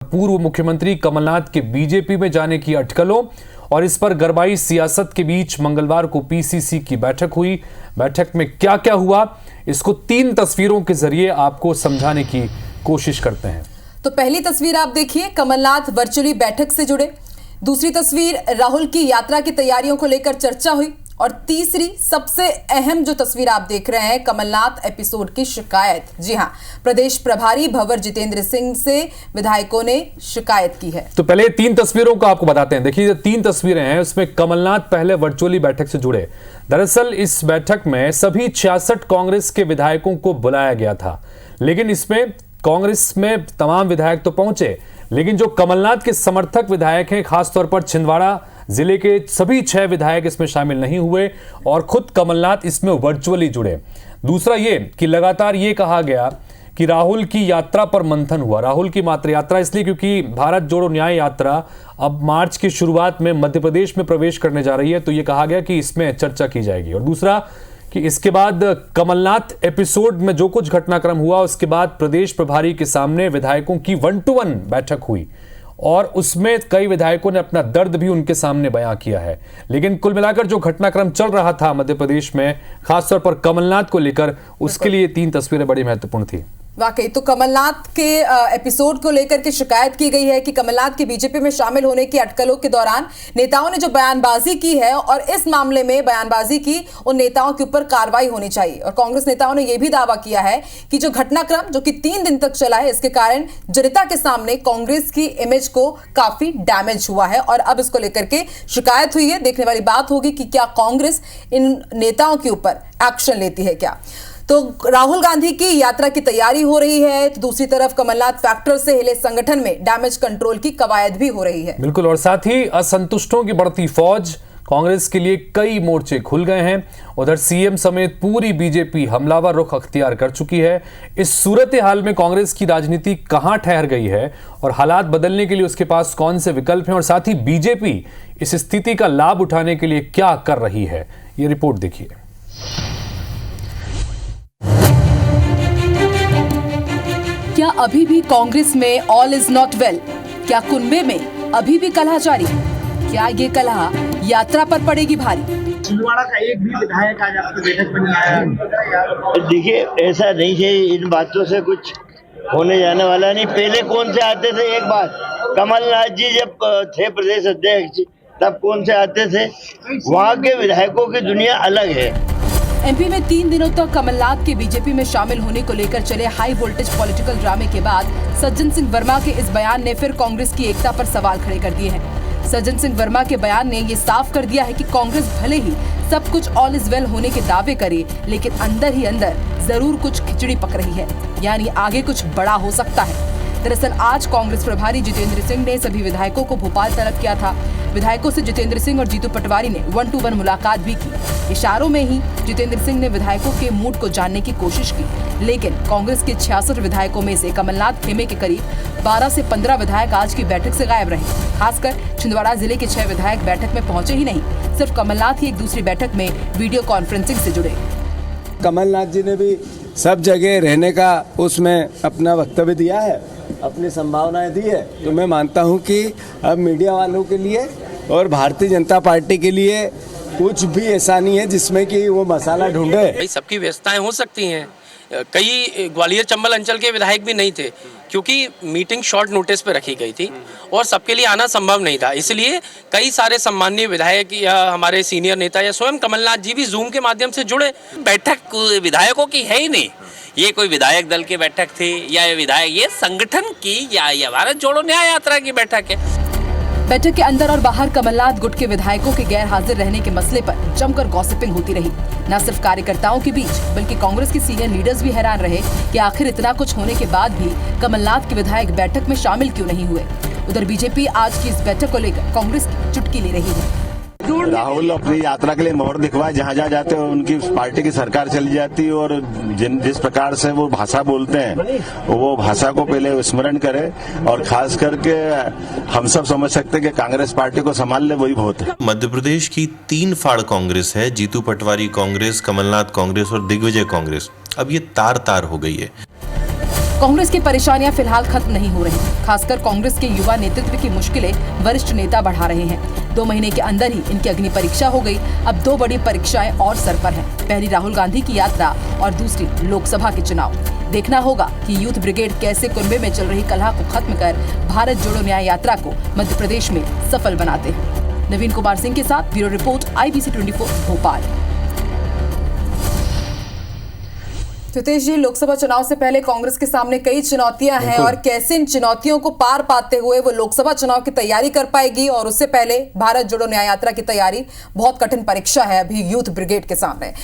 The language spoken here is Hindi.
पूर्व मुख्यमंत्री कमलनाथ के बीजेपी में जाने की अटकलों और इस पर गरमाई सियासत के बीच मंगलवार को पीसीसी की बैठक हुई। बैठक में क्या क्या हुआ, इसको 3 तस्वीरों के जरिए आपको समझाने की कोशिश करते हैं। तो पहली तस्वीर आप देखिए, कमलनाथ वर्चुअली बैठक से जुड़े। दूसरी तस्वीर, राहुल की यात्रा की तैयारियों को लेकर चर्चा हुई। और तीसरी सबसे अहम जो तस्वीर आप देख रहे हैं, कमलनाथ एपिसोड की शिकायत। जी हां, प्रदेश प्रभारी भंवर जितेंद्र सिंह से विधायकों ने शिकायत की है। तो पहले 3 तस्वीरों को आपको बताते हैं। देखिए, 3 तस्वीरें हैं, उसमें कमलनाथ पहले वर्चुअली बैठक से जुड़े। दरअसल इस बैठक में सभी 66 कांग्रेस के विधायकों को बुलाया गया था, लेकिन इसमें कांग्रेस में तमाम विधायक तो पहुंचे, लेकिन जो कमलनाथ के समर्थक विधायक हैं, खासतौर पर छिंदवाड़ा जिले के सभी 6 विधायक इसमें शामिल नहीं हुए और खुद कमलनाथ इसमें वर्चुअली जुड़े। दूसरा ये कि लगातार ये कहा गया कि राहुल की यात्रा पर मंथन हुआ। राहुल की मात्र यात्रा इसलिए क्योंकि भारत जोड़ो न्याय यात्रा अब मार्च की शुरुआत में मध्य प्रदेश में प्रवेश करने जा रही है, तो ये कहा गया कि इसमें चर्चा की जाएगी। और दूसरा कि इसके बाद कमलनाथ एपिसोड में जो कुछ घटनाक्रम हुआ, उसके बाद प्रदेश प्रभारी के सामने विधायकों की 1-to-1 बैठक हुई और उसमें कई विधायकों ने अपना दर्द भी उनके सामने बयां किया है। लेकिन कुल मिलाकर जो घटनाक्रम चल रहा था मध्य प्रदेश में, खासतौर पर कमलनाथ को लेकर, उसके लिए 3 तस्वीरें बड़ी महत्वपूर्ण थी। वाकई तो कमलनाथ के एपिसोड को लेकर के शिकायत की गई है कि कमलनाथ के बीजेपी में शामिल होने की अटकलों के दौरान नेताओं ने जो बयानबाजी की है और इस मामले में बयानबाजी की, उन नेताओं के ऊपर कार्रवाई होनी चाहिए। और कांग्रेस नेताओं ने यह भी दावा किया है कि जो घटनाक्रम जो कि 3 दिन तक चला है, इसके कारण जनता के सामने कांग्रेस की इमेज को काफी डैमेज हुआ है और अब इसको लेकर के शिकायत हुई है। देखने वाली बात होगी कि क्या कांग्रेस इन नेताओं के ऊपर एक्शन लेती है क्या। तो राहुल गांधी की यात्रा की तैयारी हो रही है, तो दूसरी तरफ कमलनाथ फैक्टर से हिले संगठन में डैमेज कंट्रोल की कवायद भी हो रही है। बिल्कुल, और साथ ही असंतुष्टों की बढ़ती फौज, कांग्रेस के लिए कई मोर्चे खुल गए हैं। उधर सीएम समेत पूरी बीजेपी हमलावर रुख अख्तियार कर चुकी है। इस सूरत हाल में कांग्रेस की राजनीति कहां ठहर गई है और हालात बदलने के लिए उसके पास कौन से विकल्प हैं, और साथ ही बीजेपी इस स्थिति का लाभ उठाने के लिए क्या कर रही है, ये रिपोर्ट देखिए। क्या अभी भी कांग्रेस में ऑल इज नॉट वेल? क्या कुनबे में अभी भी कलह जारी? क्या ये कलह यात्रा पर पड़ेगी भारी? छिंदवाड़ा का एक भी विधायक आज आपकी बैठक में नहीं आया। देखिए, ऐसा नहीं है, इन बातों से कुछ होने जाने वाला नहीं। पहले कौन से आते थे, एक बात, कमलनाथ जी जब थे प्रदेश अध्यक्ष तब कौन से आते थे। वहाँ के विधायकों की दुनिया अलग है। एमपी में 3 दिनों तक कमलनाथ के बीजेपी में शामिल होने को लेकर चले हाई वोल्टेज पॉलिटिकल ड्रामे के बाद सज्जन सिंह वर्मा के इस बयान ने फिर कांग्रेस की एकता पर सवाल खड़े कर दिए हैं। सज्जन सिंह वर्मा के बयान ने ये साफ कर दिया है कि कांग्रेस भले ही सब कुछ ऑल इज वेल होने के दावे करे, लेकिन अंदर ही अंदर जरूर कुछ खिचड़ी पक रही है, यानी आगे कुछ बड़ा हो सकता है। दरअसल आज कांग्रेस प्रभारी जितेंद्र सिंह ने सभी विधायकों को भोपाल तलब किया था। विधायकों से जितेंद्र सिंह और जीतू पटवारी ने 1-to-1 मुलाकात भी की। इशारों में ही जितेंद्र सिंह ने विधायकों के मूड को जानने की कोशिश की, लेकिन कांग्रेस के 66 विधायकों में से कमलनाथ खेमे के करीब 12 से 15 विधायक आज की बैठक से गायब रहे। खासकर छिंदवाड़ा जिले के 6 विधायक बैठक में पहुंचे ही नहीं, सिर्फ कमलनाथ ही एक दूसरी बैठक में वीडियो कॉन्फ्रेंसिंग से जुड़े। कमलनाथ जी ने भी सब जगह रहने का उसमें अपना वक्तव्य दिया है, अपनी संभावनाएं दी है। तो मैं मानता हूं कि अब मीडिया वालों के लिए और भारतीय जनता पार्टी के लिए कुछ भी ऐसा नहीं है जिसमें कि वो मसाला ढूंढे। सबकी व्यवस्थाएं हो सकती हैं। कई ग्वालियर चंबल अंचल के विधायक भी नहीं थे, क्योंकि मीटिंग शॉर्ट नोटिस पे रखी गई थी और सबके लिए आना संभव नहीं था। इसलिए कई सारे सम्मानीय विधायक या हमारे सीनियर नेता या स्वयं कमलनाथ जी भी जूम के माध्यम से जुड़े। बैठक विधायकों की है ही नहीं, ये कोई विधायक दल की बैठक थी या ये संगठन की या भारत जोड़ो न्याय यात्रा की बैठक है। बैठक के अंदर और बाहर कमलनाथ गुट के विधायकों के गैर हाजिर रहने के मसले पर जमकर गॉसिपिंग होती रही। न सिर्फ कार्यकर्ताओं के बीच बल्कि कांग्रेस के सीनियर लीडर्स भी हैरान रहे कि आखिर इतना कुछ होने के बाद भी कमलनाथ के विधायक बैठक में शामिल क्यों नहीं हुए। उधर बीजेपी आज की इस बैठक को लेकर कांग्रेस की चुटकी ले रही है। राहुल अपनी यात्रा के लिए मोहर दिखवाए, जहाँ जहाँ जाते हैं उनकी पार्टी की सरकार चली जाती है और जिस प्रकार से वो भाषा बोलते हैं वो भाषा को पहले स्मरण करे और खास करके हम सब समझ सकते हैं कि कांग्रेस पार्टी को संभाल ले वही बहुत है। मध्य प्रदेश की 3 फाड़ कांग्रेस है, जीतू पटवारी कांग्रेस, कमलनाथ कांग्रेस और दिग्विजय कांग्रेस। अब ये तार तार हो गई है। कांग्रेस की परेशानियां फिलहाल खत्म नहीं हो रही, खासकर कांग्रेस के युवा नेतृत्व की मुश्किलें वरिष्ठ नेता बढ़ा रहे हैं। 2 महीने के अंदर ही इनकी अग्नि परीक्षा हो गई। अब 2 बड़ी परीक्षाएं और सर पर हैं। पहली राहुल गांधी की यात्रा और दूसरी लोकसभा के चुनाव। देखना होगा कि यूथ ब्रिगेड कैसे कुनबे में चल रही कलह को खत्म कर भारत जोड़ो न्याय यात्रा को मध्य प्रदेश में सफल बनाते हैं। नवीन कुमार सिंह के साथ bureau report IBC 24 Bhopal. Sutesh ji, Lok Sabha चुनाव से पहले कांग्रेस के सामने कई चुनौतियां हैं और कैसे इन चुनौतियों को पार पाते हुए वो लोकसभा चुनाव की तैयारी कर पाएगी, और उससे पहले भारत जोड़ो न्याय यात्रा की तैयारी, बहुत कठिन परीक्षा है अभी यूथ ब्रिगेड के सामने।